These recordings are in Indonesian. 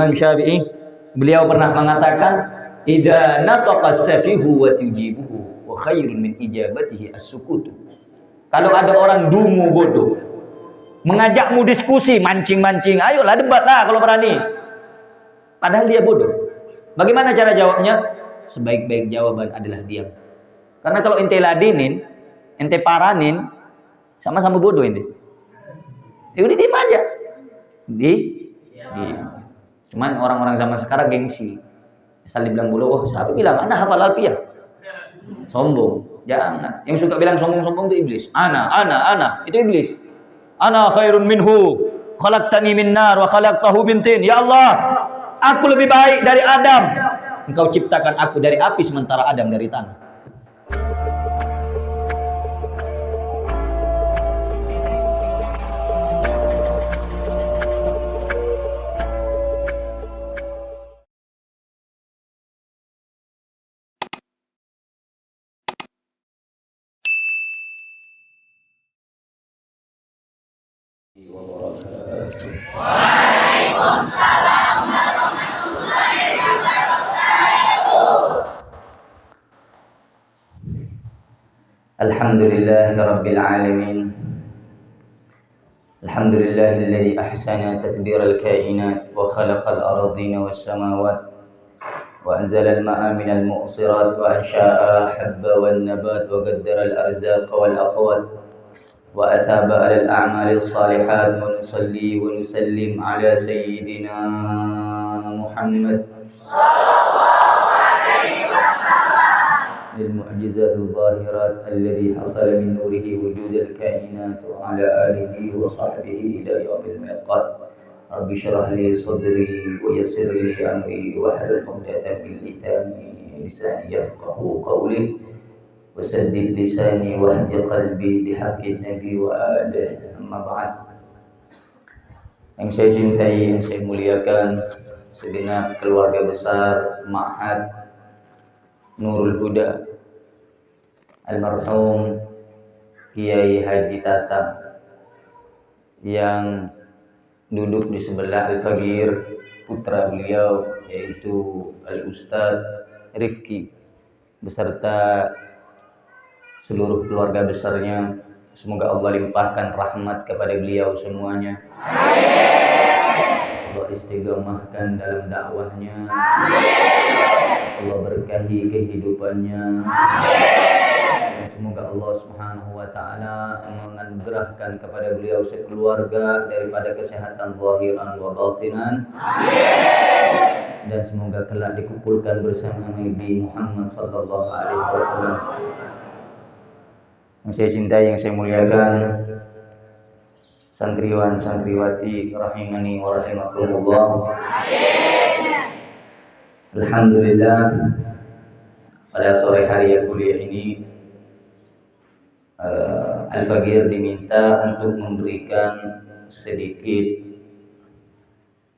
Imam Syafi'i, beliau pernah mengatakan, idza nataqa as-safihu wa tujibuhu wa khairun min ijabatihi as-sukutu. Kalau ada orang dungu bodoh mengajakmu diskusi, mancing-mancing, ayolah debatlah kalau berani. Padahal dia bodoh. Bagaimana cara jawabnya? Sebaik-baik jawaban adalah diam. Karena kalau ente ladenin, ente paranin, sama-sama bodoh ente. Ya udah diam aja. Diam. Cuman orang-orang zaman sekarang gengsi. Asal dibilang bodoh, oh siapa bilang ana hafal alfiyah. Sombong. Jangan. Yang suka bilang sombong-sombong itu iblis. Ana itu iblis. Ana khairun minhu, khalaqtani min nar wa khalaqtahu min tin. Ya Allah, aku lebih baik dari Adam. Engkau ciptakan aku dari api sementara Adam dari tanah. Waalaikumsalam warahmatullahi wabarakatuh. Alhamdulillahirabbil alamin. Alhamdulillahilladzi ahsana tadbiral kainat wa khalaqal ardina was samawat wa anzalal ma'a minal mu'sirat wa ansha'a habba wan nabat wa qaddara al arzaqa wal aqwat wa athaba alal a'malil salihat wa nusalli wa nusallim ala sayyidina Muhammad Sallallahu alaihi wasallam. lil mu'jizatil zahirat alladhi hasala min nurihi wujudul kainat wa ala alihi wa sahbihi ila yaumil miqat. Rabbi shrah li sadri wa yassir li amri wa hlul 'uqdatam min lisani yafqahu qawli. Wasaddid lisani wahdi qalbi bihaqqin nabi wa alihi. Amma ba'd. Yang saya cintai, yang saya muliakan, segenap keluarga besar Ma'had Nurul Huda almarhum Kiai Haji Tatam yang duduk di sebelah Al-Fagir, putra beliau yaitu Al-Ustaz Rifki beserta seluruh keluarga besarnya. Semoga Allah limpahkan rahmat kepada beliau semuanya. Allah istiqomahkan dalam dakwahnya. Allah berkahi kehidupannya. Dan semoga Allah Subhanahu wa taala menganugerahkan kepada beliau sekeluarga daripada kesehatan zahiran wa batinan. Dan semoga kelak dikumpulkan bersama Nabi Muhammad sallallahu alaihi wasallam. Yang saya cintai, yang saya muliakan, santriwan santriwati rahimani wa rahimakumullah. Alhamdulillah, pada sore hari yang mulia ini Al-Fagir diminta untuk memberikan sedikit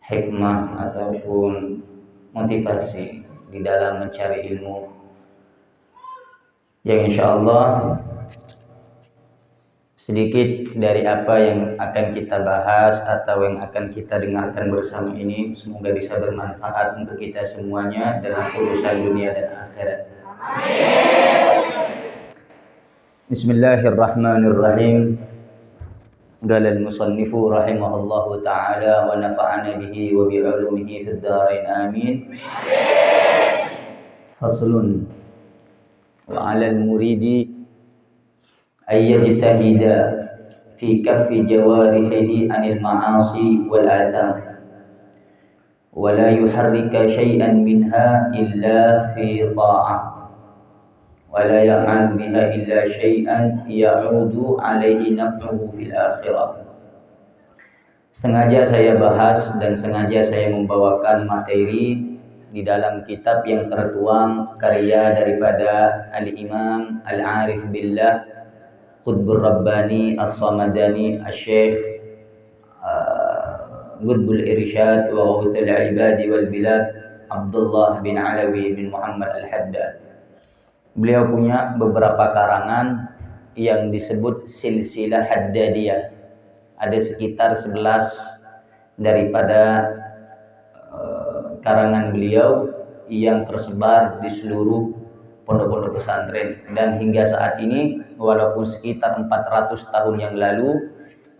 hikmah ataupun motivasi di dalam mencari ilmu yang insyaallah sedikit dari apa yang akan kita bahas atau yang akan kita dengarkan bersama ini semoga bisa bermanfaat untuk kita semuanya dalam urusan dunia dan akhirat. Bismillahirrahmanirrahim. Qala al-musannifu rahimahullahu ta'ala wa nafa'ana bihi wa bi 'ulumihi fid dharain amin. Faslun wa 'alal muridi ayyajtahida fi kaffi jawarihi anil ma'asi wal atham wa la yuharrika syai'an minha illa fi ta'ah wa la ya'malu biha illa syai'an ya'udu alaihi naf'uhu fil akhirah. Sengaja saya bahas dan sengaja saya membawakan materi di dalam kitab yang tertuang karya daripada Al-Imam Al-Arif Billah Qutbur Rabbani As-Samadani Asy-Syaikh Qutbul Irsyad wa Ghawthul Ibadi wal Bilad Abdullah bin Alawi bin Muhammad Al-Haddad. Beliau punya beberapa karangan yang disebut silsilah Haddadiyah. Ada sekitar 11 daripada karangan beliau yang tersebar di seluruh pondok-pondok pesantren, dan hingga saat ini walaupun sekitar 400 tahun yang lalu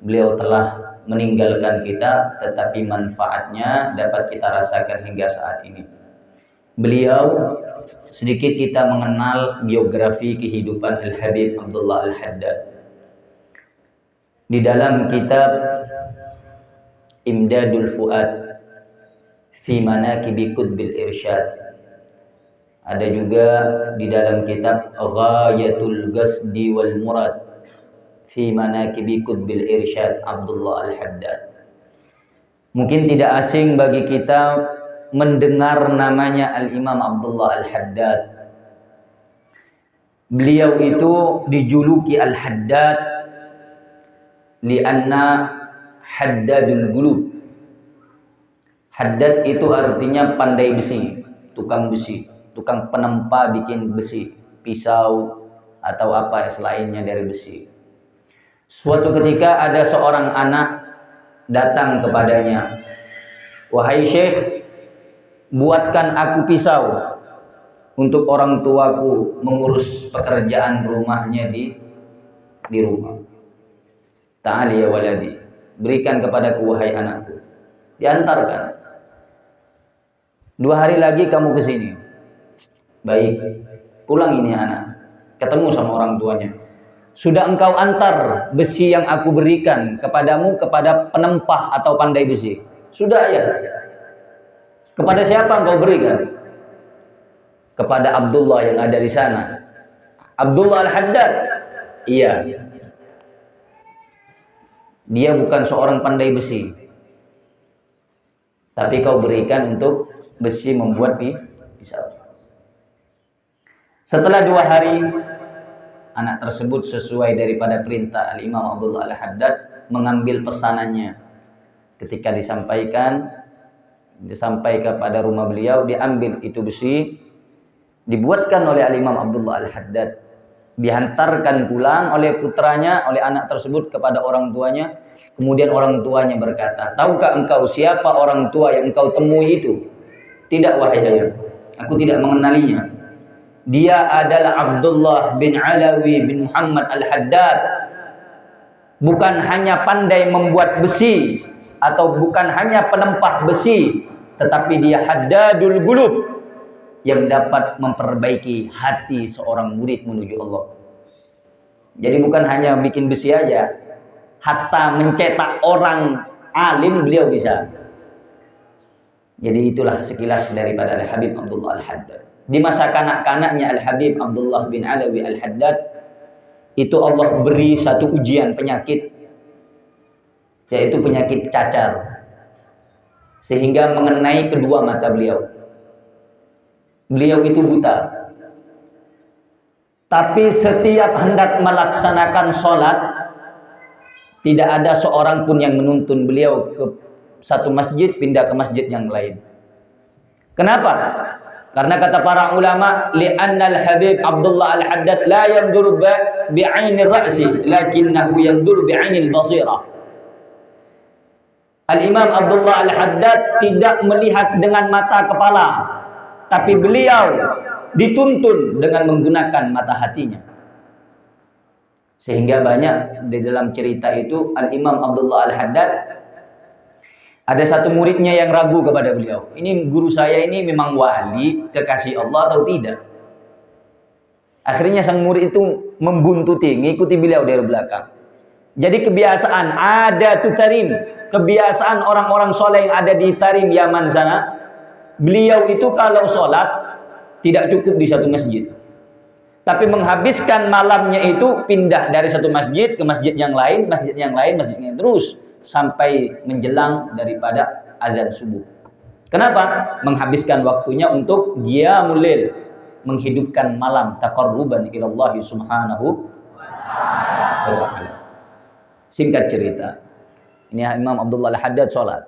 beliau telah meninggalkan kita, tetapi manfaatnya dapat kita rasakan hingga saat ini. Beliau, sedikit kita mengenal biografi kehidupan Al-Habib Abdullah Al-Haddad. Di dalam kitab Imdadul Fuad fi Manaqibi Qutbil Irsyad, ada juga di dalam kitab Ghayatul Qasdi wal Murad fi Manaqibi Qutbil Irsyad Abdullah Al-Haddad. Mungkin tidak asing bagi kita mendengar namanya Al-Imam Abdullah Al-Haddad. Beliau itu dijuluki Al-Haddad lianna haddadul qulub. Haddad itu artinya pandai besi, tukang besi, tukang penempa bikin besi, pisau atau apa selainnya dari besi. Suatu ketika ada seorang anak datang kepadanya, "Wahai Syekh, buatkan aku pisau untuk orang tuaku mengurus pekerjaan rumahnya di rumah. Ta'ali ya waladi, berikan kepadaku wahai anakku." Diantarkan. 2 hari lagi kamu ke sini. Baik, pulang ini anak, ketemu sama orang tuanya. Sudah engkau antar besi yang aku berikan kepadamu kepada penempah atau pandai besi? Sudah ya. Kepada siapa engkau berikan? Kepada Abdullah yang ada di sana. Abdullah Al-Haddad? Iya. Dia bukan seorang pandai besi, tapi kau berikan untuk besi membuat pisau. Setelah 2 hari, anak tersebut sesuai daripada perintah Al-Imam Abdullah Al-Haddad mengambil pesanannya. Ketika disampaikan kepada rumah beliau, diambil itu besi, dibuatkan oleh Al-Imam Abdullah Al-Haddad, dihantarkan pulang oleh putranya, oleh anak tersebut kepada orang tuanya. Kemudian orang tuanya berkata, "Tahukah engkau siapa orang tua yang engkau temui itu?" "Tidak wahai ayah, aku tidak mengenalinya. Dia adalah Abdullah bin Alawi bin Muhammad Al-Haddad. Bukan hanya pandai membuat besi atau bukan hanya penempah besi, tetapi dia haddadul qulub, yang dapat memperbaiki hati seorang murid menuju Allah." Jadi bukan hanya bikin besi aja, hatta mencetak orang alim beliau bisa. Jadi itulah sekilas daripada Al-Habib Abdullah Al-Haddad. Di masa kanak-kanaknya Al-Habib Abdullah bin Alawi Al-Haddad, itu Allah beri satu ujian penyakit, yaitu penyakit cacar, sehingga mengenai kedua mata beliau. Beliau itu buta. Tapi setiap hendak melaksanakan sholat, tidak ada seorang pun yang menuntun beliau ke satu masjid pindah ke masjid yang lain. Kenapa? Karena kata para ulama, li'annal Habib Abdullah Al-Haddad la yanzuru bi'ainir ra'si, lakinnahu yanzuru bi'ainil basirah. Al-Imam Abdullah Al-Haddad tidak melihat dengan mata kepala, tapi beliau dituntun dengan menggunakan mata hatinya. Sehingga banyak di dalam cerita itu, Al-Imam Abdullah Al-Haddad, ada satu muridnya yang ragu kepada beliau. Ini guru saya ini memang wali, kekasih Allah atau tidak? Akhirnya sang murid itu membuntuti, ngikuti beliau dari belakang. Jadi kebiasaan ada tuh Tarim, kebiasaan orang-orang soleh yang ada di Tarim Yaman sana, beliau itu kalau sholat tidak cukup di satu masjid, tapi menghabiskan malamnya itu pindah dari satu masjid ke masjid yang lain, masjid yang lain, masjid yang lain, terus sampai menjelang daripada azan subuh. Kenapa? Menghabiskan waktunya untuk qiyamul lail, menghidupkan malam, taqarruban ila Allah subhanahu wa ta'ala. Singkat cerita, ini Imam Abdullah Al-Haddad sholat.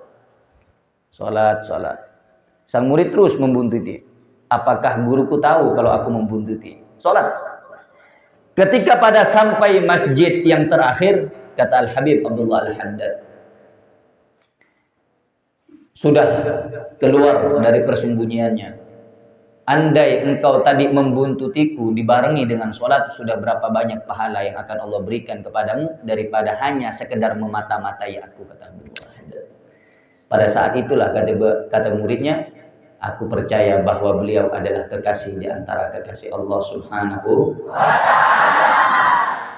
Sang murid terus membuntuti. Apakah guruku tahu kalau aku membuntuti? Sholat. Ketika pada sampai masjid yang terakhir, kata Al-Habib Abdullah Al-Haddad, sudah keluar dari persembunyiannya. Andai engkau tadi membuntutiku dibarengi dengan sholat, sudah berapa banyak pahala yang akan Allah berikan kepadamu daripada hanya sekedar memata-matai aku, kata Abu Hurairah. Pada saat itulah kata muridnya, aku percaya bahwa beliau adalah kekasih di antara kekasih Allah Subhanahu wa ta'ala.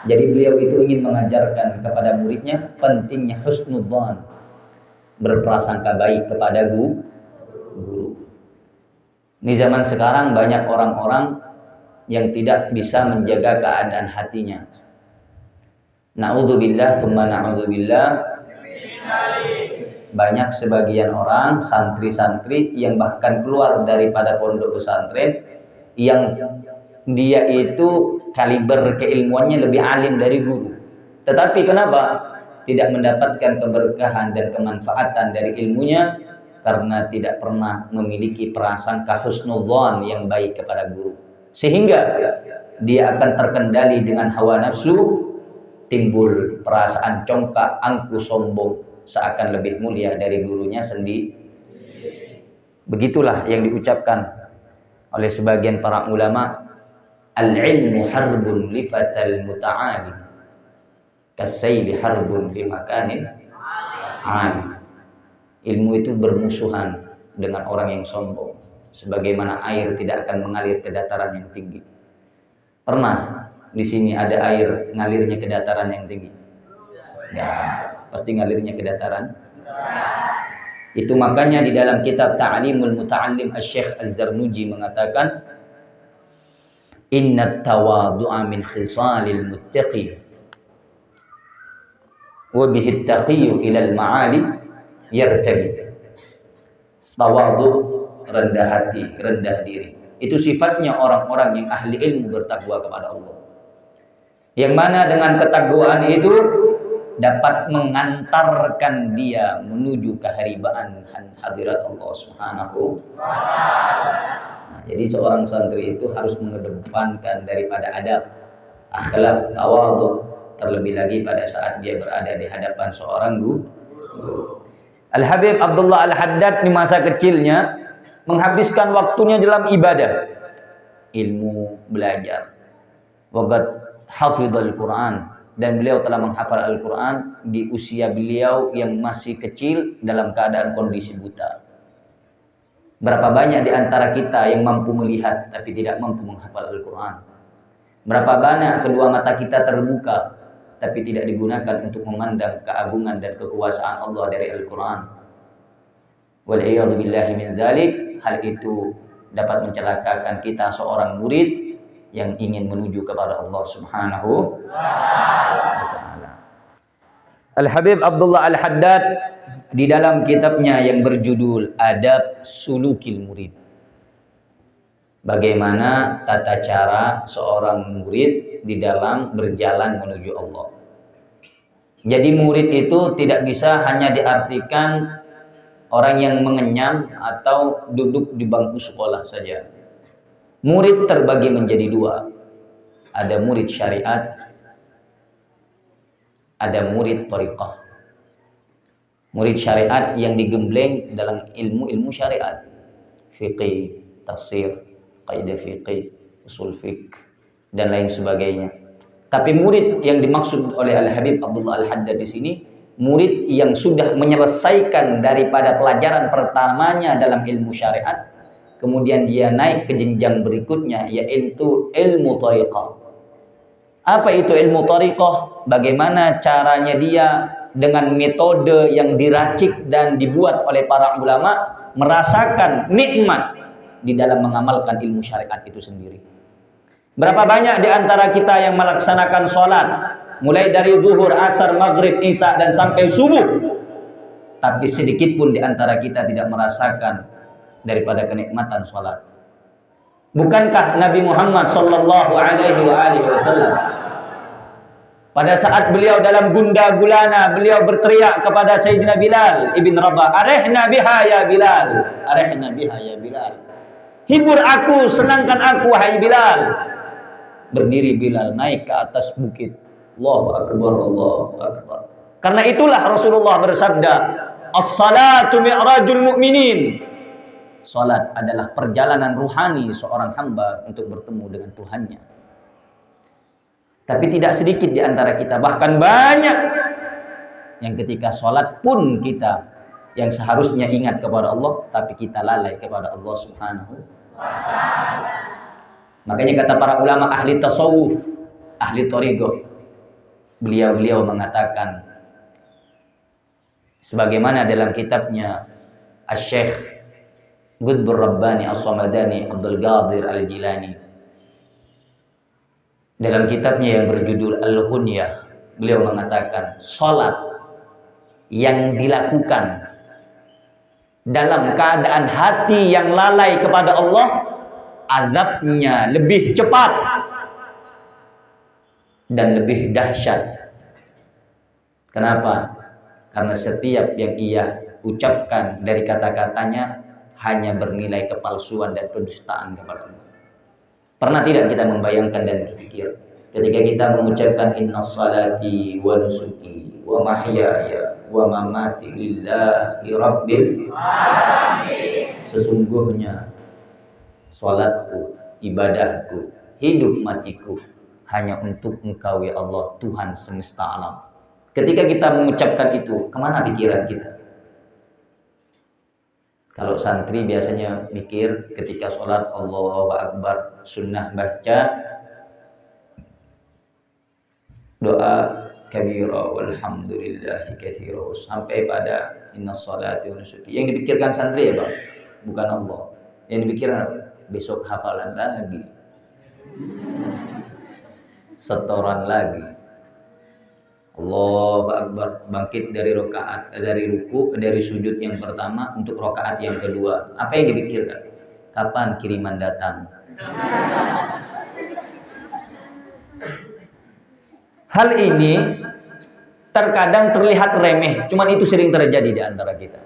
Jadi beliau itu ingin mengajarkan kepada muridnya pentingnya husnudzan, berprasangka baik kepada guru. Di zaman sekarang banyak orang-orang yang tidak bisa menjaga keadaan hatinya. Na'udzubillah, tsumma na'udzubillah. Banyak sebagian orang, santri-santri yang bahkan keluar daripada pondok pesantren, yang dia itu kaliber keilmuannya lebih alim dari guru. Tetapi kenapa tidak mendapatkan keberkahan dan kemanfaatan dari ilmunya? Karena tidak pernah memiliki prasangka husnudzan yang baik kepada guru, sehingga dia akan terkendali dengan hawa nafsu, timbul perasaan congkak, angku, sombong, seakan lebih mulia dari gurunya sendiri. Begitulah yang diucapkan oleh sebagian para ulama, al-ilmu harbun li fatal muta'ali kasayli harbun li makanin 'ali. Ilmu itu bermusuhan dengan orang yang sombong, sebagaimana air tidak akan mengalir ke dataran yang tinggi. Pernah di sini ada air ngalirnya ke dataran yang tinggi? Ya, pasti ngalirnya ke dataran. Itu makanya di dalam kitab Ta'limul Muta'allim Asy-Syaikh Az-Zarnuji mengatakan, innat tawadu'a min khisalil muttaqi wa bihi at-taqiyyu ila al-ma'ali yartaqi. Tawadu, rendah hati, rendah diri, itu sifatnya orang-orang yang ahli ilmu bertakwa kepada Allah, yang mana dengan ketakwaan itu dapat mengantarkan dia menuju keharibaan hadirat Allah Subhanahu wa ta'ala. Nah, jadi seorang santri itu harus mengedepankan daripada adab, akhlak, tawadhu, terlebih lagi pada saat dia berada di hadapan seorang guru. Al-Habib Abdullah Al-Haddad di masa kecilnya menghabiskan waktunya dalam ibadah, ilmu, belajar. Waqad hafizal Quran, dan beliau telah menghafal Al-Quran di usia beliau yang masih kecil dalam keadaan kondisi buta. Berapa banyak di antara kita yang mampu melihat tapi tidak mampu menghafal Al-Quran? Berapa banyak kedua mata kita terbuka tapi tidak digunakan untuk memandang keagungan dan kekuasaan Allah dari Al-Quran? Wal'iyadu billahi min dzalik. Hal itu dapat mencelakakan kita seorang murid yang ingin menuju kepada Allah Subhanahu wa ta'ala. Al-Habib Abdullah Al-Haddad di dalam kitabnya yang berjudul Adab Sulukil Murid, bagaimana tata cara seorang murid di dalam berjalan menuju Allah. Jadi murid itu tidak bisa hanya diartikan orang yang mengenyam atau duduk di bangku sekolah saja. Murid terbagi menjadi dua. Ada murid syariat, ada murid thariqah. Murid syariat yang digembleng dalam ilmu-ilmu syariat, fiqih, tafsir, kaidah fiqih, usul fiqh, dan lain sebagainya. Tapi murid yang dimaksud oleh Al-Habib Abdullah Al-Haddad di sini, murid yang sudah menyelesaikan daripada pelajaran pertamanya dalam ilmu syariat, kemudian dia naik ke jenjang berikutnya, yaitu ilmu thariqah. Apa itu ilmu thariqah? Bagaimana caranya dia dengan metode yang diracik dan dibuat oleh para ulama merasakan nikmat di dalam mengamalkan ilmu syariat itu sendiri. Berapa banyak di antara kita yang melaksanakan sholat mulai dari zuhur, asar, maghrib, isya dan sampai subuh, tapi sedikit pun di antara kita tidak merasakan daripada kenikmatan sholat. Bukankah Nabi Muhammad sallallahu alaihi wasallam pada saat beliau dalam gundah gulana, beliau berteriak kepada Sayyidina Bilal ibn Rabah, "Arihna biha ya Bilal, arihna biha ya Bilal." Hibur aku, senangkan aku wahai Bilal. Berdiri Bilal naik ke atas bukit. Allahu akbar, Allahu akbar. Karena itulah Rasulullah bersabda, As-salatu mi'rajul mu'minin. Salat adalah perjalanan ruhani seorang hamba untuk bertemu dengan Tuhannya. Tapi tidak sedikit di antara kita, bahkan banyak, yang ketika salat pun kita yang seharusnya ingat kepada Allah, tapi kita lalai kepada Allah Subhanahu wa ta'ala. Makanya kata para ulama ahli tasawuf, ahli thariqah, beliau mengatakan sebagaimana dalam kitabnya Asy-Syaikh Qutbur Rabbani As-Samadani Abdul Qadir Al-Jilani, dalam kitabnya yang berjudul Al-Ghunyah, beliau mengatakan salat yang dilakukan dalam keadaan hati yang lalai kepada Allah, azabnya lebih cepat dan lebih dahsyat. Kenapa? Karena setiap yang ia ucapkan dari kata-katanya hanya bernilai kepalsuan dan kedustaan kepada Allah. Pernah tidak kita membayangkan dan berpikir ketika kita mengucapkan inna salati wa nusuki wa mahyaya wa mamati lillahi rabbil alamin, sesungguhnya salatku, ibadahku, hidup matiku hanya untuk Engkau ya Allah, Tuhan semesta alam. Ketika kita mengucapkan itu, kemana pikiran kita? Kalau santri biasanya mikir ketika sholat Allahu Akbar, sunnah baca doa kabira walhamdulillahi katsira sampai pada innas salati wa nusuki. Yang dipikirkan santri ya Bang, bukan Allah. Yang dipikirkan besok hafalan lagi, setoran lagi. Allahu Akbar, bangkit dari rakaat, dari ruku, dari sujud yang pertama untuk rakaat yang kedua. Apa yang dipikirkan? Kapan kiriman datang? Hal ini terkadang terlihat remeh, cuman itu sering terjadi di antara kita.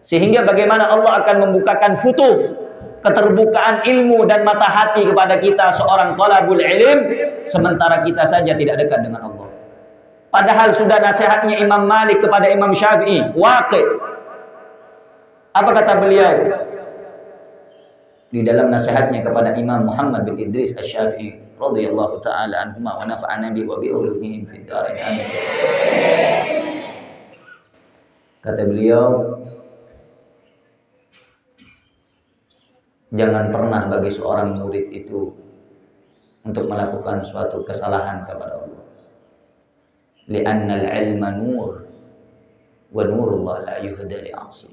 Sehingga bagaimana Allah akan membukakan futuh, keterbukaan ilmu dan mata hati kepada kita seorang thalabul ilm, sementara kita saja tidak dekat dengan Allah. Padahal sudah nasihatnya Imam Malik kepada Imam Syafi'i, waqi'. Apa kata beliau? Di dalam nasihatnya kepada Imam Muhammad bin Idris Asy-Syafi'i radhiyallahu taala anhuma wa nafa'ana bi wa bi ulumihim fid dharain amin. Kata beliau, jangan pernah bagi seorang murid itu untuk melakukan suatu kesalahan kepada Allah. Li'annal ilma nur wa nurullah la yuhda li'asi.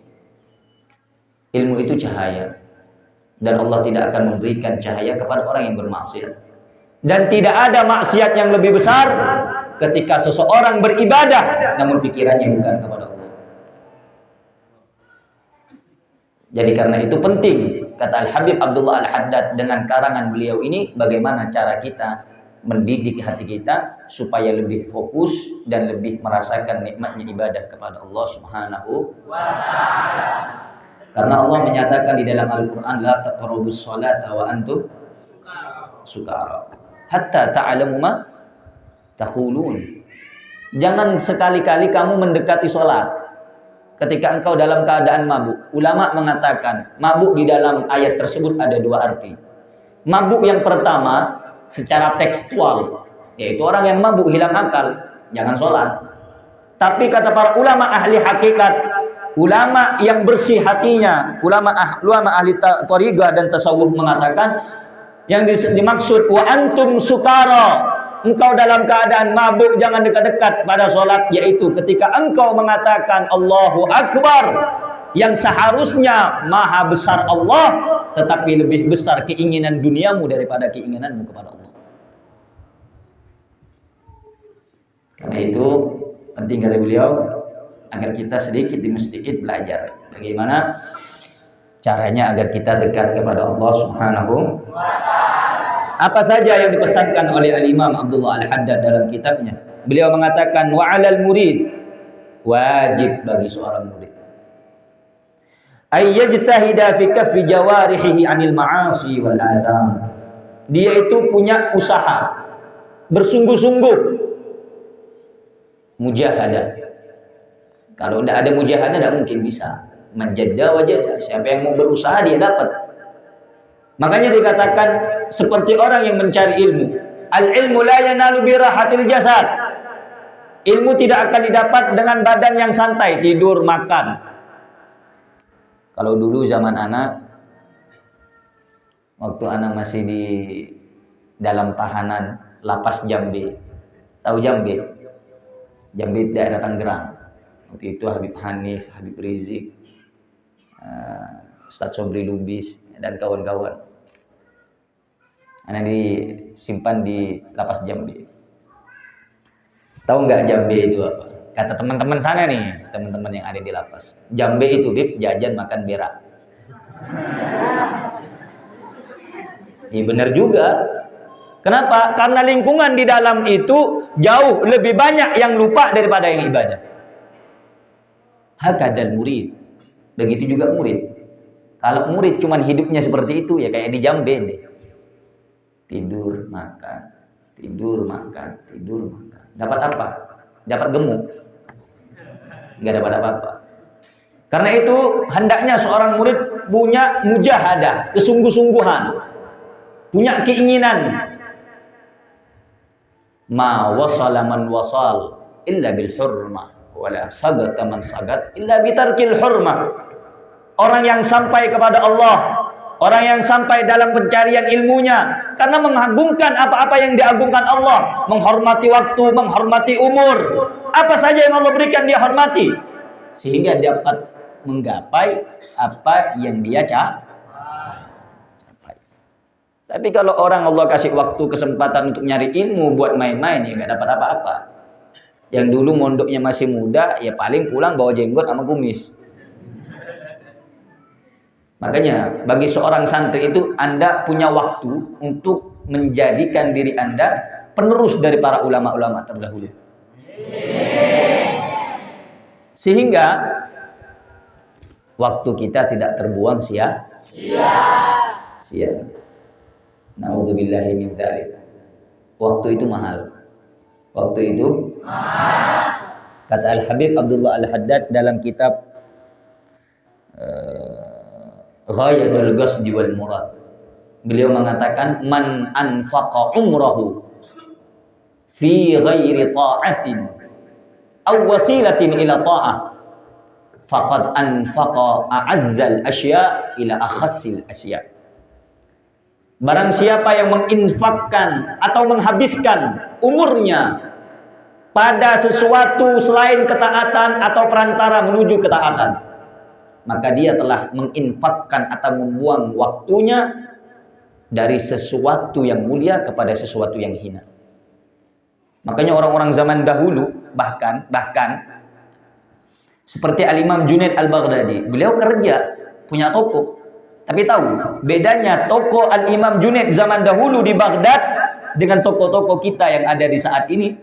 Ilmu itu cahaya dan Allah tidak akan memberikan cahaya kepada orang yang bermaksiat. Dan tidak ada maksiat yang lebih besar ketika seseorang beribadah namun pikirannya bukan kepada Allah. Jadi karena itu penting, kata Al-Habib Abdullah Al-Haddad dengan karangan beliau ini, bagaimana cara kita mendidik hati kita supaya lebih fokus dan lebih merasakan nikmatnya ibadah kepada Allah Subhanahu wa ta'ala. Karena Allah menyatakan di dalam Al-Qur'an, la taqrabus sholata wa antum sukara hatta ta'lamu ma taqulun. Jangan sekali-kali kamu mendekati sholat ketika engkau dalam keadaan mabuk. Ulama mengatakan mabuk di dalam ayat tersebut ada dua arti. Mabuk yang pertama secara tekstual, yaitu orang yang mabuk hilang akal, jangan sholat. Tapi kata para ulama ahli hakikat, ulama yang bersih hatinya, ulama ahli thariqah dan tasawuf mengatakan yang dimaksud wa antum sukara, engkau dalam keadaan mabuk jangan dekat-dekat pada sholat, yaitu ketika engkau mengatakan Allahu Akbar, yang seharusnya maha besar Allah, tetapi lebih besar keinginan duniamu daripada keinginanmu kepada Allah. Karena itu penting kata beliau agar kita sedikit demi sedikit belajar bagaimana caranya agar kita dekat kepada Allah Subhanahu wa ta'ala. Apa saja yang dipesankan oleh Al-Imam Abdullah Al-Haddad dalam kitabnya? Beliau mengatakan wa 'alal murid, wajib bagi seorang murid ay yajtahida fi kaffi jawarihi 'anil ma'asi wal atham. Dia itu punya usaha, bersungguh-sungguh, mujahadah, Kalau tidak ada mujahadah tidak mungkin bisa. Menjada wajada. Siapa yang mau berusaha dia dapat. Makanya dikatakan seperti orang yang mencari ilmu. Al-ilmu la yanalu bi rahatil jasad. Ilmu tidak akan didapat dengan badan yang santai, tidur, makan. Kalau dulu zaman anak, waktu anak masih di dalam tahanan lapas Jambe. Tahu Jambe? Jambe daerah Tangerang. Waktu itu Habib Hanif, Habib Rizik, Ustadz Sobri Lubis dan kawan-kawan. Anak disimpan di lapas Jambe. Tahu nggak Jambe itu apa? Kata teman-teman sana nih, teman-teman yang ada di lapas. Jambe itu bib jajan makan berak. Iya benar juga. Kenapa? Karena lingkungan di dalam itu jauh lebih banyak yang lupa daripada yang ibadah. Hakadal murid. Begitu juga murid. Kalau murid cuman hidupnya seperti itu ya kayak di Jambe deh. Tidur, makan, tidur, makan, tidur, makan. Dapat apa? Dapat gemuk. Enggak dapat apa-apa. Karena itu hendaknya seorang murid punya mujahadah, kesungguh-sungguhan. Punya keinginan. Ma wasala man wasal illa bil hurmah wala sagata man sagat illa bitarkil hurmah. Orang yang sampai kepada Allah, orang yang sampai dalam pencarian ilmunya karena mengagungkan apa-apa yang diagungkan Allah, menghormati waktu, menghormati umur, apa saja yang Allah berikan dia hormati sehingga dapat menggapai apa yang dia capai. Tapi kalau orang Allah kasih waktu, kesempatan untuk nyari ilmu buat main-main ya nggak dapat apa-apa. Yang dulu mondoknya masih muda ya paling pulang bawa jenggot sama kumis. Makanya bagi seorang santri itu Anda punya waktu untuk menjadikan diri Anda penerus dari para ulama-ulama terdahulu. Sehingga waktu kita tidak terbuang sia-sia. Na'udzubillahi min dzalik. Waktu itu mahal. Waktu itu mahal. Kata Al-Habib Abdullah Al-Haddad dalam kitab Ghayatul Qasdi wal Murad. Beliau mengatakan man anfaqa umrahu fi ghairi ta'atin aw wasilatin ila ta'ah faqad anfaqa a'azzal asya ila akhassil asya. Barang siapa yang menginfakkan atau menghabiskan umurnya pada sesuatu selain ketaatan atau perantara menuju ketaatan, maka dia telah menginfakkan atau membuang waktunya dari sesuatu yang mulia kepada sesuatu yang hina. Makanya orang-orang zaman dahulu bahkan seperti Al-Imam Junaid Al-Baghdadi, beliau kerja punya toko. Tapi tahu bedanya toko Al-Imam Junaid zaman dahulu di Baghdad dengan toko-toko kita yang ada di saat ini?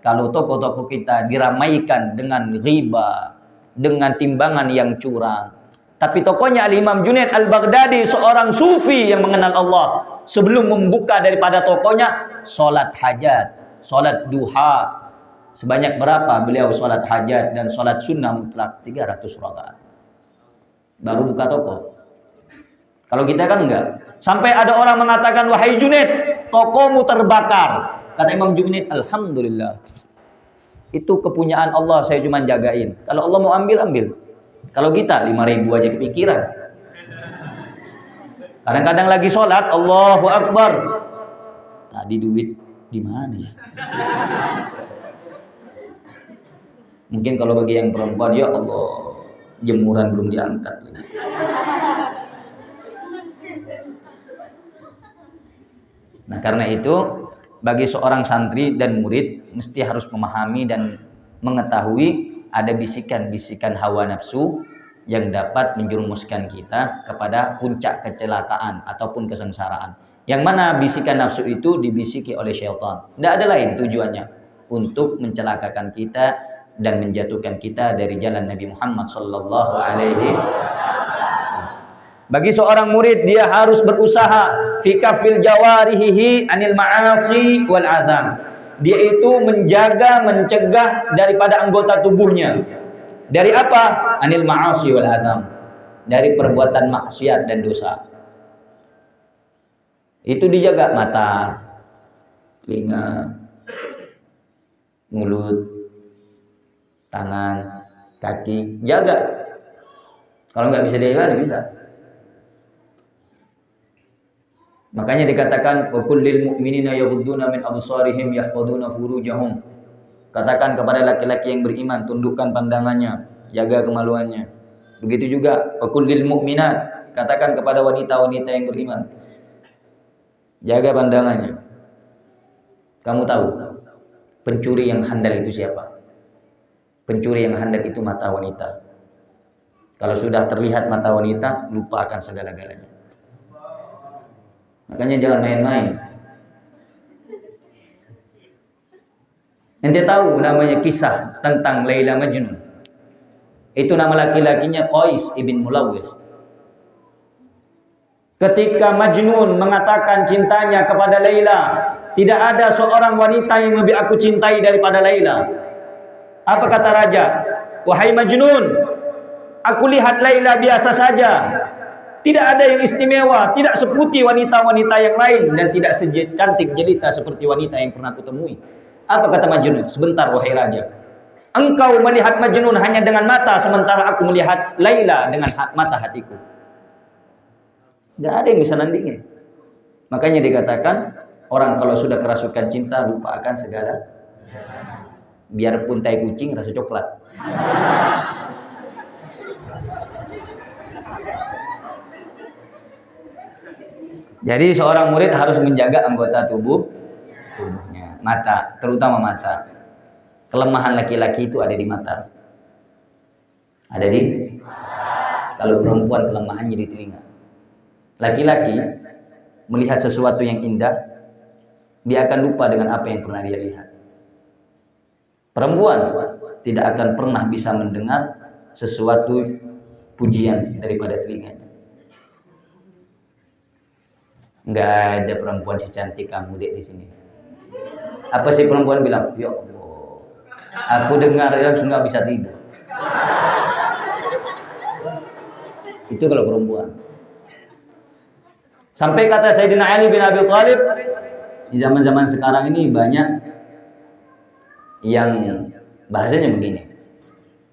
Kalau toko-toko kita diramaikan dengan riba, dengan timbangan yang curang. Tapi tokonya Al-Imam Junaid Al-Baghdadi, seorang sufi yang mengenal Allah, sebelum membuka daripada tokonya, sholat hajat, sholat duha. Sebanyak berapa beliau sholat hajat dan sholat sunnah mutlak? 300 rakaat. Baru buka toko. Kalau kita kan enggak. Sampai ada orang mengatakan, wahai Junaid, tokomu terbakar. Kata Imam Junaid, alhamdulillah. Itu kepunyaan Allah, saya cuma jagain. Kalau Allah mau ambil, ambil. Kalau kita 5.000 aja kepikiran. Kadang-kadang lagi sholat, Allahu Akbar. Tadi duit di mana ya? Mungkin kalau bagi yang perempuan, ya Allah, jemuran belum diangkat lagi. Nah, karena itu bagi seorang santri dan murid mesti harus memahami dan mengetahui ada bisikan-bisikan hawa nafsu yang dapat menjerumuskan kita kepada puncak kecelakaan ataupun kesengsaraan. Yang mana bisikan nafsu itu dibisiki oleh syaitan. Tidak ada lain tujuannya untuk mencelakakan kita dan menjatuhkan kita dari jalan Nabi Muhammad sallallahu alaihi wasallam. Bagi seorang murid dia harus berusaha fi kafil jawarihi anil ma'asi wal azam. Dia itu menjaga, mencegah daripada anggota tubuhnya Dari apa? Anil ma'asi wal atham. Dari perbuatan maksiat dan dosa. Itu dijaga mata, telinga, mulut, tangan, kaki, jaga. Kalau nggak bisa dijaga, nggak bisa. Makanya dikatakan wa kullil mu'minina yaghudduna min absarihim yahfazuna furujahum. Katakan kepada laki-laki yang beriman, tundukkan pandangannya, jaga kemaluannya. Begitu juga wa kullil mu'minat, katakan kepada wanita-wanita yang beriman, jaga pandangannya. Kamu tahu pencuri yang handal itu siapa? Pencuri yang handal itu mata wanita. Kalau sudah terlihat mata wanita, lupa akan segala-galanya. Makanya jangan main-main. Ente tahu namanya kisah tentang Laila Majnun. Itu nama laki-lakinya Qais ibn Mulawih. Ketika Majnun mengatakan cintanya kepada Laila, tidak ada seorang wanita yang lebih aku cintai daripada Laila. Apa kata raja? Wahai Majnun, aku lihat Laila biasa saja. Tidak ada yang istimewa, tidak seputih wanita-wanita yang lain, dan tidak secantik jelita seperti wanita yang pernah kutemui. Apa kata Majnun? Sebentar wahai raja. Engkau melihat Majnun hanya dengan mata, sementara aku melihat Laila dengan mata hatiku. Tidak ada yang bisa nandingin. Makanya dikatakan orang kalau sudah kerasukan cinta lupa akan segala. Biarpun tai kucing rasa coklat. Jadi seorang murid harus menjaga anggota tubuhnya, mata, terutama mata. Kelemahan laki-laki itu ada di mata. Ada di. Kalau perempuan kelemahannya di telinga. Laki-laki melihat sesuatu yang indah, dia akan lupa dengan apa yang pernah dia lihat. Perempuan tidak akan pernah bisa mendengar sesuatu pujian daripada telinganya. Nggak ada perempuan secantik kamu dek di sini. Apa sih perempuan bilang? Ya Allah, aku dengar langsung nggak bisa tidur. Itu kalau perempuan. Sampai kata Sayyidina Ali bin Abi Thalib, di zaman-zaman sekarang ini banyak yang bahasanya begini.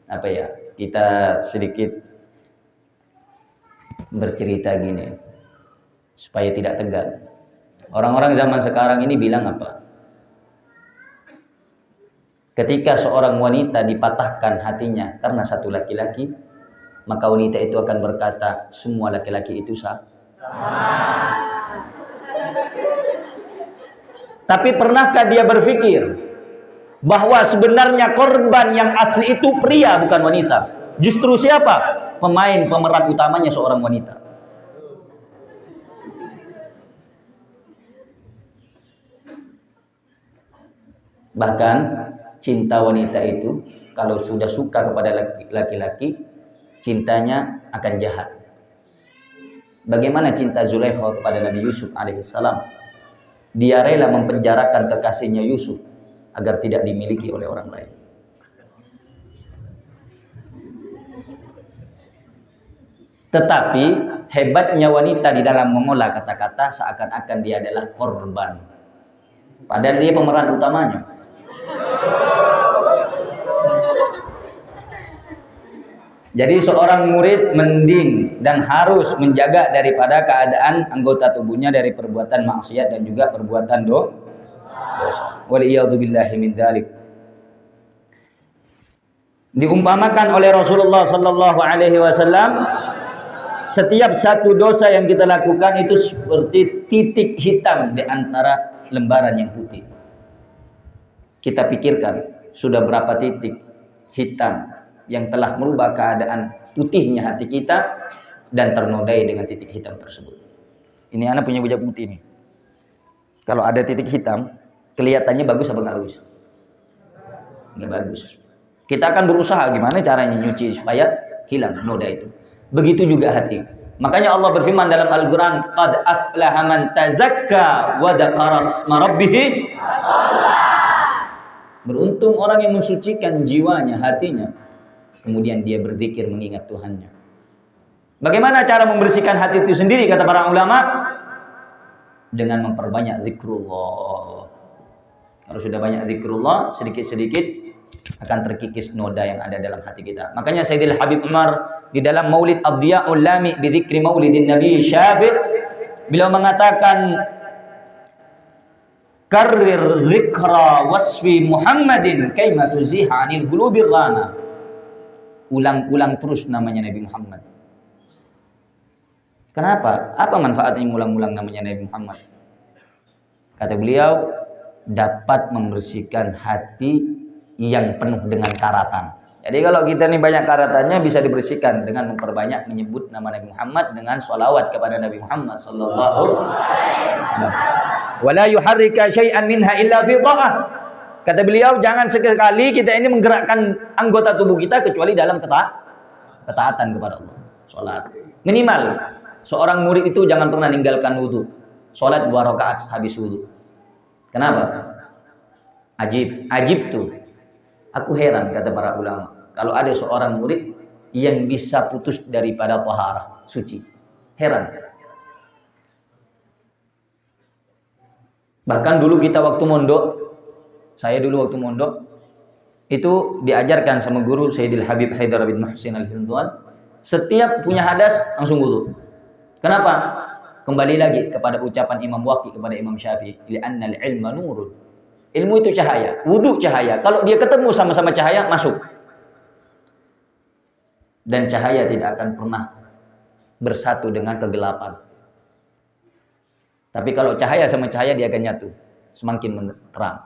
Apa ya? Kita sedikit bercerita gini. Supaya tidak tegang. Orang-orang zaman sekarang ini bilang apa? Ketika seorang wanita dipatahkan hatinya karena satu laki-laki, maka wanita itu akan berkata, semua laki-laki itu sama. Tapi pernahkah dia berpikir bahwa sebenarnya korban yang asli itu pria bukan wanita? Justru siapa? Pemeran utamanya seorang wanita. Bahkan cinta wanita itu kalau sudah suka kepada laki-laki, cintanya akan jahat. Bagaimana cinta Zulaikha kepada Nabi Yusuf alaihissalam? Dia rela mempenjarakan kekasihnya Yusuf agar tidak dimiliki oleh orang lain. Tetapi hebatnya wanita di dalam mengolah kata-kata seakan-akan dia adalah korban. Padahal dia pemeran utamanya. Jadi seorang murid mending dan harus menjaga daripada keadaan anggota tubuhnya dari perbuatan maksiat dan juga perbuatan dosa. Waliyadzubillahi min dzalik. Diumpamakan oleh Rasulullah sallallahu alaihi wasallam, setiap satu dosa yang kita lakukan itu seperti titik hitam di antara lembaran yang putih. Kita pikirkan sudah berapa titik hitam yang telah merubah keadaan putihnya hati kita dan ternodai dengan titik hitam tersebut. Ini anak punya bujak putih nih. Kalau ada titik hitam, kelihatannya bagus apa nggak bagus? Nggak bagus. Kita akan berusaha gimana caranya nyuci supaya hilang noda itu. Begitu juga hati. Makanya Allah berfirman dalam Al-Quran, qad aflaha man tazakka wa dzakara asma rabbih. Beruntung orang yang mensucikan jiwanya, hatinya, kemudian dia berzikir mengingat Tuhannya. Bagaimana cara membersihkan hati itu sendiri kata para ulama? Dengan memperbanyak zikrullah. Kalau sudah banyak zikrullah, sedikit-sedikit akan terkikis noda yang ada dalam hati kita. Makanya Sayyidil Habib Umar di dalam Maulid Adhiya'ul Lami bi dzikri Maulidin Nabi Syafi' beliau mengatakan karrir dzikra wasfi Muhammadin kaima tuziha 'anil qulubir rana. Ulang-ulang terus namanya Nabi Muhammad. Kenapa? Apa manfaatnya mengulang-ulang namanya Nabi Muhammad? Kata beliau, dapat membersihkan hati yang penuh dengan karatan. Jadi kalau kita ini banyak karatannya bisa dibersihkan dengan memperbanyak menyebut nama Nabi Muhammad dengan sholawat kepada Nabi Muhammad sallallahu alaihi wasallam. Wala yuharrika syai'an minha illa fi dha'ah. Kata beliau, jangan sekali kita ini menggerakkan anggota tubuh kita kecuali dalam ketaatan kepada Allah. Salat. Minimal seorang murid itu jangan pernah meninggalkan wudu. Salat 2 rakaat habis wudu. Kenapa? Ajib tuh. Aku heran kata para ulama, kalau ada seorang murid yang bisa putus daripada taharah, suci. Heran. Bahkan dulu kita waktu mondok, saya dulu waktu mondok itu diajarkan sama guru Sayyidil Habib Haidar bin Muhsin Al-Hindwan, setiap punya hadas langsung wudu. Kenapa? Kembali lagi kepada ucapan Imam Waqi kepada Imam Syafi'i, li'annal ilma nurun. Ilmu itu cahaya, wudu cahaya. Kalau dia ketemu sama-sama cahaya, masuk. Dan cahaya tidak akan pernah bersatu dengan kegelapan. Tapi kalau cahaya sama cahaya dia akan nyatu, semakin terang.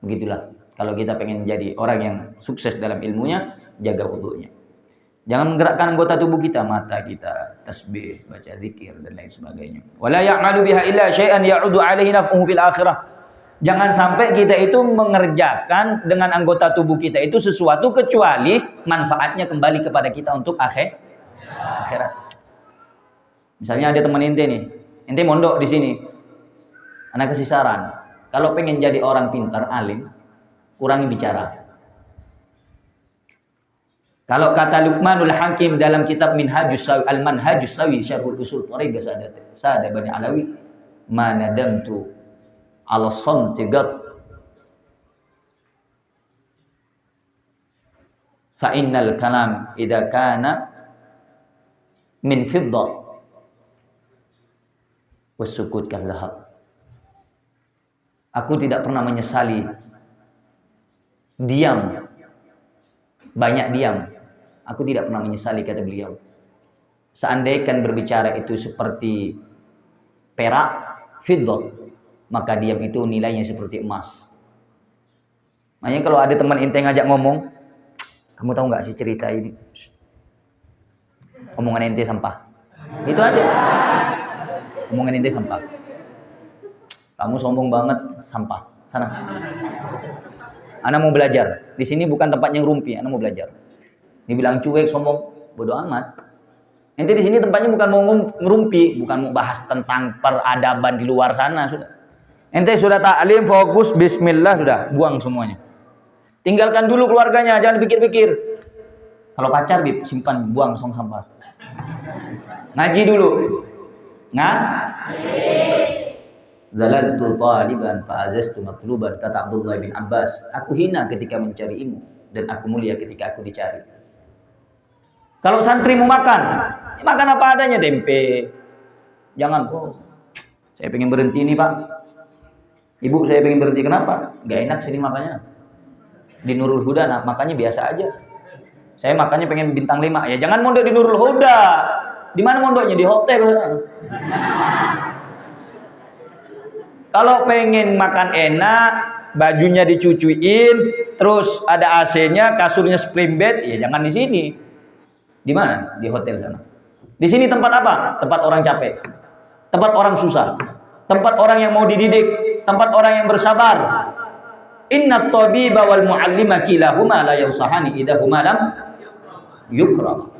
Begitulah. Kalau kita pengen jadi orang yang sukses dalam ilmunya, jaga wudunya. Jangan menggerakkan anggota tubuh kita, mata kita, tasbih, baca zikir dan lain sebagainya. Wala ya'malu biha illa syai'an ya'udu 'alaihi naf'uhu fil akhirah. Jangan sampai kita itu mengerjakan dengan anggota tubuh kita itu sesuatu kecuali manfaatnya kembali kepada kita untuk akhirat. Misalnya ada teman ente nih, ente mondok di sini. Anak kasih saran, kalau pengen jadi orang pintar, alim, kurangi bicara. Kalau kata Luqmanul Hakim dalam kitab Al-Manhajus Sawi Syarhul Usul Thariqa Sada Bani Alawi, ma nadamtu ala samtigat fa innal kalam idza kana min fiddah wasukut kan dhahab. Aku tidak pernah menyesali diam, banyak diam. Aku tidak pernah menyesali, kata beliau. Seandainya berbicara itu seperti perak, fiddah, maka diam itu nilainya seperti emas. Makanya kalau ada teman ente ngajak ngomong, kamu tahu nggak sih cerita ini? Omongan ente sampah. Itu aja. Omongan ente sampah. Kamu sombong banget, sampah. Sana. Ana mau belajar. Di sini bukan tempatnya ngerumpi, ana mau belajar. Dibilang cuek, sombong, bodoh amat. Ente di sini tempatnya bukan mau ngerumpi, bukan mau bahas tentang peradaban di luar sana, sudah. Ente sudah taklim, fokus, bismillah, sudah, buang semuanya. Tinggalkan dulu keluarganya, jangan pikir-pikir. Kalau pacar, simpan, buang song sampah. Ngaji dulu. Zalaltu taliban fa'azastu matluban, kata Abdullah bin Abbas. Aku hina ketika mencari ilmu dan aku mulia ketika aku dicari. Kalau santri mau makan, makan apa adanya, tempe. Jangan, saya pengen berhenti nih Pak. Ibu, saya pengen berhenti, kenapa? Gak enak sini makannya. Di Nurul Huda, nah, makannya biasa aja. Saya makannya pengen bintang 5. Ya jangan mondok di Nurul Huda. Di mana mondoknya? Di hotel. Kalau pengen makan enak, bajunya dicucuin, terus ada AC-nya, kasurnya spring bed, ya jangan di sini. Di mana? Di hotel sana. Di sini tempat apa? Tempat orang capek. Tempat orang susah. Tempat orang yang mau dididik. Tempat orang yang bersabar. Inna tabiba wal muallima kilahuma la yausahani idahuma lam yukram.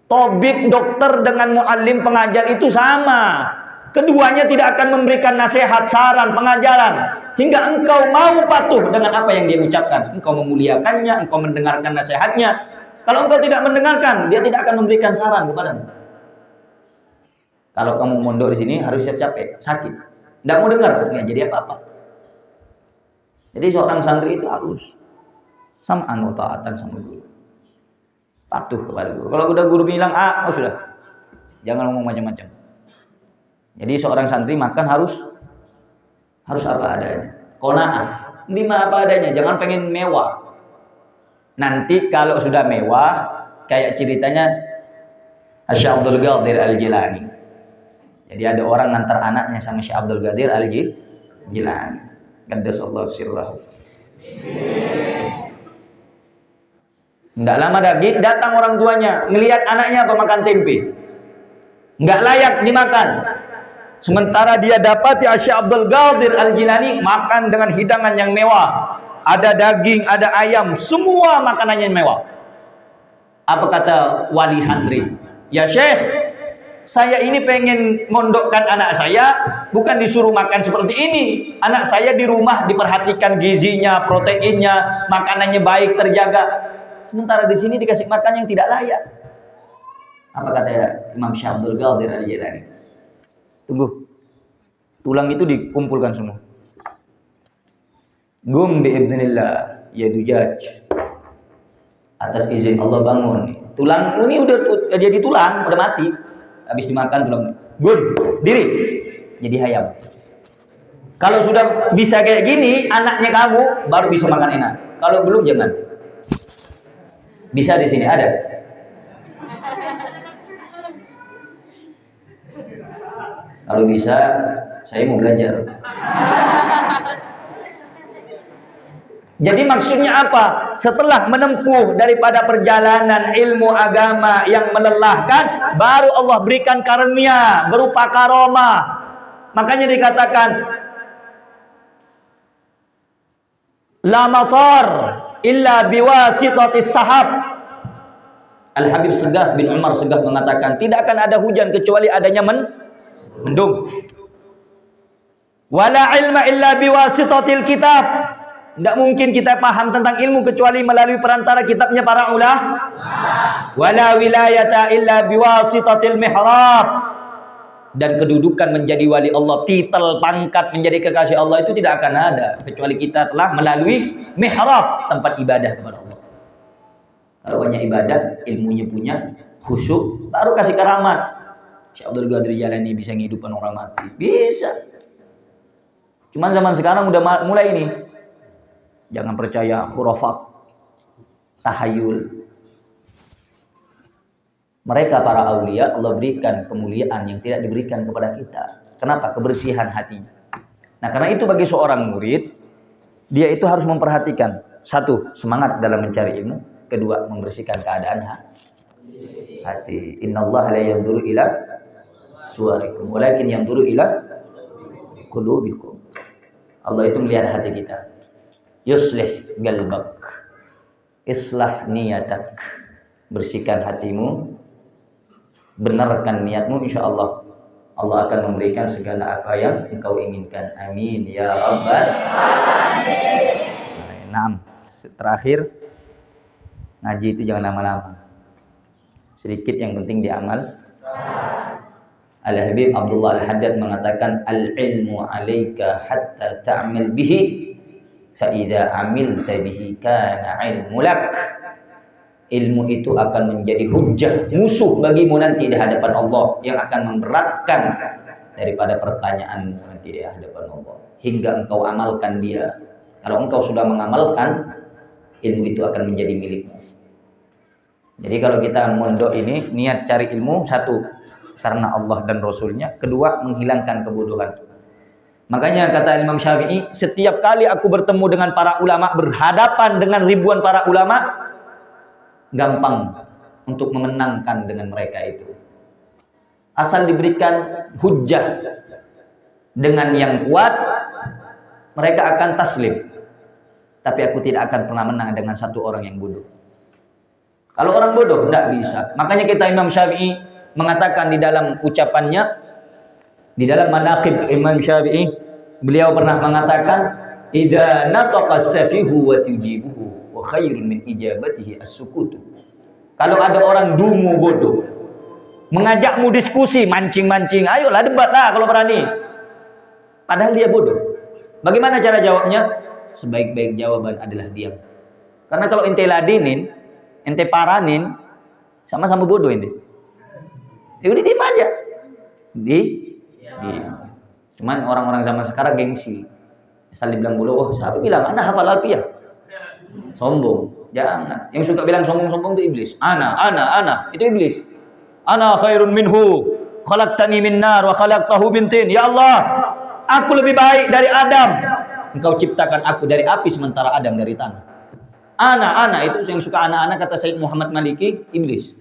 Tabib, dokter dengan muallim, pengajar itu sama. Keduanya tidak akan memberikan nasihat, saran, pengajaran hingga engkau mau patuh dengan apa yang dia ucapkan. Engkau memuliakannya, engkau mendengarkan nasihatnya. Kalau engkau tidak mendengarkan, dia tidak akan memberikan saran kepadamu. Kalau kamu mondok di sini harus siap capek, sakit, tidak mau dengar, nggak jadi apa-apa. Jadi seorang santri itu harus sam'an wa ta'atan sama guru, patuh kepada guru. Kalau udah guru bilang oh sudah, jangan ngomong macam-macam. Jadi seorang santri makan harus apa adanya, qanaah, lima apa adanya, jangan pengen mewah. Nanti kalau sudah mewah, kayak ceritanya Syekh Abdul Qadir Al-Jilani. Jadi ada orang ngantar anaknya sama Syekh Abdul Qadir Al-Jilani. Qaddasallahu sirrahu. Enggak lama lagi datang orang tuanya, ngelihat anaknya apa makan tempe. Enggak layak dimakan. Sementara dia dapati Syekh Abdul Qadir Al-Jilani makan dengan hidangan yang mewah. Ada daging, ada ayam, semua makanannya mewah. Apa kata wali santri? Ya Syekh, saya ini pengen mondokkan anak saya, bukan disuruh makan seperti ini. Anak saya di rumah diperhatikan gizinya, proteinnya, makanannya baik, terjaga. Sementara di sini dikasih makan yang tidak layak. Apa kata Imam Syekh Abdul Qadir Al-Jilani? Tunggu. Tulang itu dikumpulkan semua. Gum bi'idznillah ya dujaj. Atas izin Allah bangun. Tulang ini udah jadi tulang, udah mati. Habis dimakan tulang. Gum, diri. Jadi ayam. Kalau sudah bisa kayak gini, anaknya kamu baru bisa makan enak. Kalau belum jangan. Bisa di sini ada. Kalau bisa, saya mau belajar. Jadi maksudnya apa? Setelah menempuh daripada perjalanan ilmu agama yang melelahkan, baru Allah berikan karunia berupa karomah. Makanya dikatakan la matar illa biwasitatis sahab. Al-Habib Segaf bin Umar Segaf mengatakan, tidak akan ada hujan kecuali adanya mendung. Wala ilma illa biwasitatil kitab. Tidak mungkin kita paham tentang ilmu kecuali melalui perantara kitabnya para ulama. Wala wilayata illa biwasitatil mihrab. Dan kedudukan menjadi wali Allah, titel pangkat menjadi kekasih Allah itu tidak akan ada kecuali kita telah melalui mihrab, tempat ibadah kepada Allah. Kalau banyak ibadah, ilmunya punya, khusyuk, baru kasih karamat. Syekh Abdul Qadir Jalani bisa ngidupkan orang mati, bisa. Cuman zaman sekarang udah mulai ini. Jangan percaya khurafat, tahayul. Mereka para aulia Allah berikan kemuliaan yang tidak diberikan kepada kita. Kenapa? Kebersihan hatinya. Nah, karena itu bagi seorang murid, dia itu harus memperhatikan. Satu, semangat dalam mencari ilmu. Kedua, membersihkan keadaan hati. Innallaha la yanzuru ila suwarikum, walakin yanzuru ila qulubikum. Allah itu melihat hati kita. Yuslih galbak, islah niyatak. Bersihkan hatimu, benarkan niatmu, insya Allah Allah akan memberikan segala apa yang engkau inginkan. Amin ya rabbal alamin. Nah, terakhir, ngaji itu jangan lama-lama, sedikit yang penting diamal. Al-Habib Abdullah Al-Haddad mengatakan, al-ilmu alaika hatta ta'mal bihi, fa idza amilta bihi kana ilmu lak. Ilmu itu akan menjadi hujjah, musuh bagimu nanti di hadapan Allah, yang akan memberatkan daripada pertanyaan nanti di hadapan Allah, hingga engkau amalkan dia. Kalau engkau sudah mengamalkan, ilmu itu akan menjadi milikmu. Jadi kalau kita mondok ini niat cari ilmu, satu, karena Allah dan Rasulnya. Kedua, menghilangkan kebodohan. Makanya kata Imam Syafi'i, setiap kali aku bertemu dengan para ulama, berhadapan dengan ribuan para ulama, gampang untuk memenangkan dengan mereka itu. Asal diberikan hujjah dengan yang kuat, mereka akan taslim. Tapi aku tidak akan pernah menang dengan satu orang yang bodoh. Kalau orang bodoh, tidak bisa. Makanya kita Imam Syafi'i mengatakan di dalam ucapannya, di dalam manaqib Imam Syafi'i, Beliau pernah mengatakan, "Idza nataqa as-safihu wa tujibuhu wa khairun min ijabatihi as-sukutu." Kalau ada orang dungu bodoh mengajakmu diskusi, mancing-mancing, ayolah debatlah kalau berani. Padahal dia bodoh. Bagaimana cara jawabnya? Sebaik-baik jawaban adalah diam. Karena kalau ente ladenin, ente paranin, sama-sama bodoh ente. Ya udah diam aja. Diam. Cuman orang-orang zaman sekarang gengsi. Asal dibilang bodoh, oh siapa bilang? Ana hafal alfiyah. Sombong. Jangan. Yang suka bilang sombong-sombong itu iblis. Ana. Itu iblis. Ana khairun minhu. Khalaqtani min nar wa khalaqtahu min tin. Ya Allah, aku lebih baik dari Adam. Engkau ciptakan aku dari api sementara Adam dari tanah. Ana itu yang suka ana kata Said Muhammad Maliki, iblis.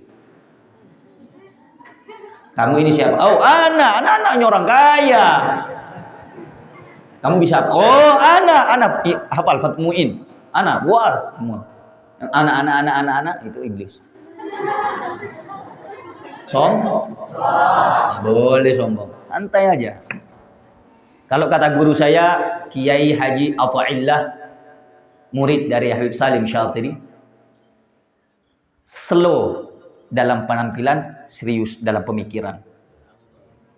Kamu ini siapa? Oh, anak-anaknya orang kaya. Kamu bisa apa? Oh, anak hafal Fatmuin. Anak, buar semua. Anak itu iblis. Sombong? Boleh sombong. Santai aja. Kalau kata guru saya, Kiai Haji Athaillah, murid dari Habib Salim Syatiri, slow dalam penampilan, serius dalam pemikiran.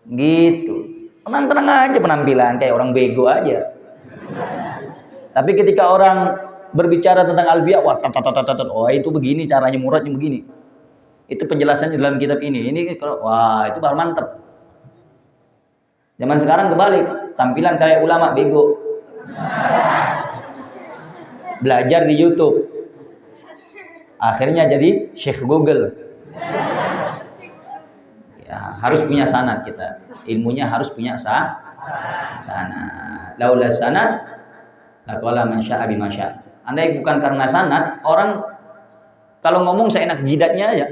Gitu. Tenang-tenang aja penampilan, kayak orang bego aja. Tapi ketika orang berbicara tentang alfiyah, wah, oh itu begini caranya, muradnya begini. Itu penjelasannya dalam kitab ini. Ini kalau wah, itu baru mantep. Zaman sekarang kebalik, tampilan kayak ulama bego. Belajar di YouTube. Akhirnya jadi Syekh Google. Ya, harus punya sanad kita. Ilmunya harus punya sanad. Laula sanad laqala man syaa bima syaa. Andai bukan karena sanad, orang kalau ngomong seenak jidatnya aja.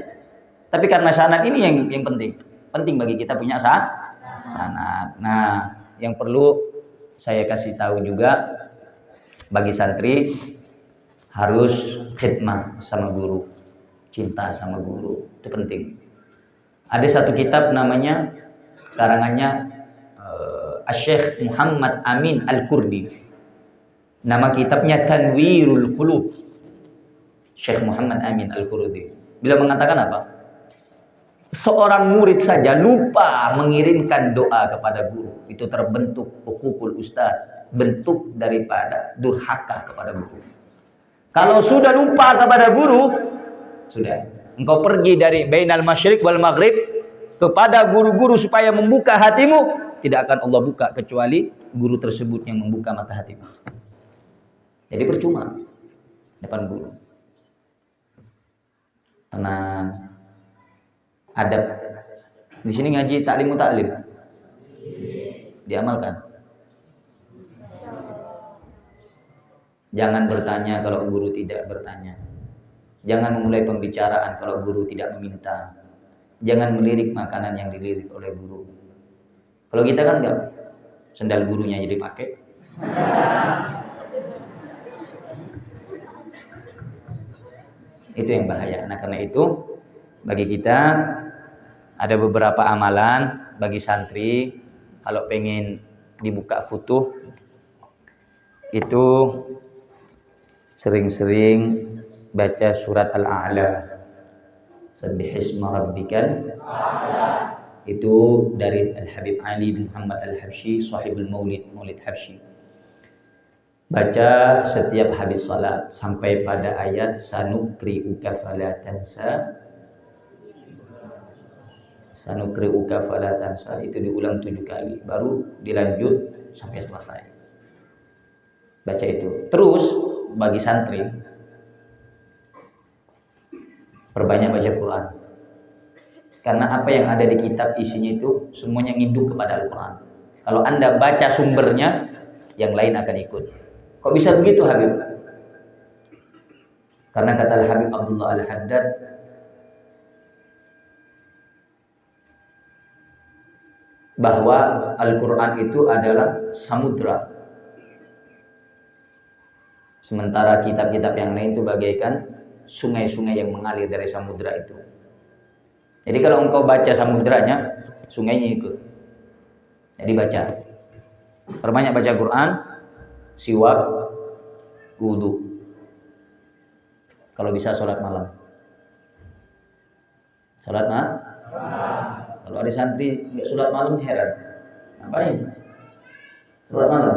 Tapi karena sanad ini yang penting. Penting bagi kita punya sanad. Nah, yang perlu saya kasih tahu juga bagi santri harus khidmah sama guru, cinta sama guru, itu penting. Ada satu kitab namanya karangannya Syekh Muhammad Amin Al-Kurdi. Nama kitabnya Tanwirul Qulub. Syekh Muhammad Amin Al-Kurdi. Beliau mengatakan apa? Seorang murid saja lupa mengirimkan doa kepada guru, itu terbentuk hukukul ustaz, bentuk daripada durhaka kepada guru. Kalau sudah lupa kepada guru, sudah. Engkau pergi dari bainal masyriq wal maghrib kepada guru-guru supaya membuka hatimu, tidak akan Allah buka kecuali guru tersebut yang membuka mata hatimu. Jadi percuma depan guru. Tenang. Adab. Di sini ngaji taklim mutaklim. Diamalkan. Jangan bertanya kalau guru tidak bertanya. Jangan memulai pembicaraan kalau guru tidak meminta. Jangan melirik makanan yang dilirik oleh guru. Kalau kita kan enggak, sendal gurunya jadi pakai. Itu yang bahaya. Nah, karena itu bagi kita ada beberapa amalan bagi santri kalau pengen dibuka futuh itu sering-sering baca surat Al-A'la. Sabbihisma rabbikal a'la. Itu dari Al-Habib Ali bin Muhammad Al-Habsyi, sahibul Maulid Habsyi. Baca setiap habis salat sampai pada ayat sanukri'uka fala tansa. Sanukri'uka fala tansa, itu diulang 7 kali, baru dilanjut sampai selesai. Baca itu. Terus bagi santri perbanyak baca Quran. Karena apa yang ada di kitab isinya itu semuanya nginduk kepada Al-Quran. Kalau Anda baca sumbernya, yang lain akan ikut. Kok bisa begitu Habib? Karena kata Habib Abdullah Al-Haddad, bahwa Al-Quran itu adalah samudra. Sementara kitab-kitab yang lain itu bagaikan sungai-sungai yang mengalir dari samudra itu. Jadi kalau engkau baca samudranya, sungainya ikut. Jadi baca. Perbanyak baca Quran, siwak, wudu. Kalau bisa sholat malam. Sholat malam. Kalau ada santri nggak sholat malam heran. Ngapain? Sholat malam.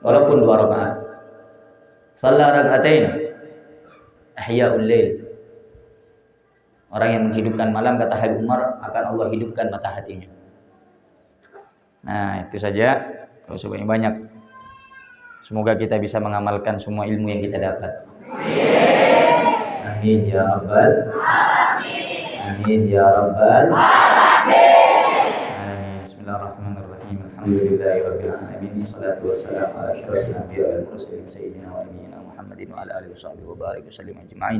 Walaupun 2 rakaat. Shalla rakaatain. Ahya'ul lail. Orang yang menghidupkan malam, kata Habib Umar, akan Allah hidupkan mata hatinya. Nah, itu saja. Kalau sebanyak-banyak. Semoga kita bisa mengamalkan semua ilmu yang kita dapat. Amin ya rabbal alamin. Amin ya rabbal alamin. Bismillahirrahmanirrahim. Alhamdulillahirabbil alamin. Wassalatu wassalamu ala asyrofil anbiya'i wal mursalin sayyidina wa nabiyina Muhammadin wa ala alihi washabihi wa barik wasallim ajma'in.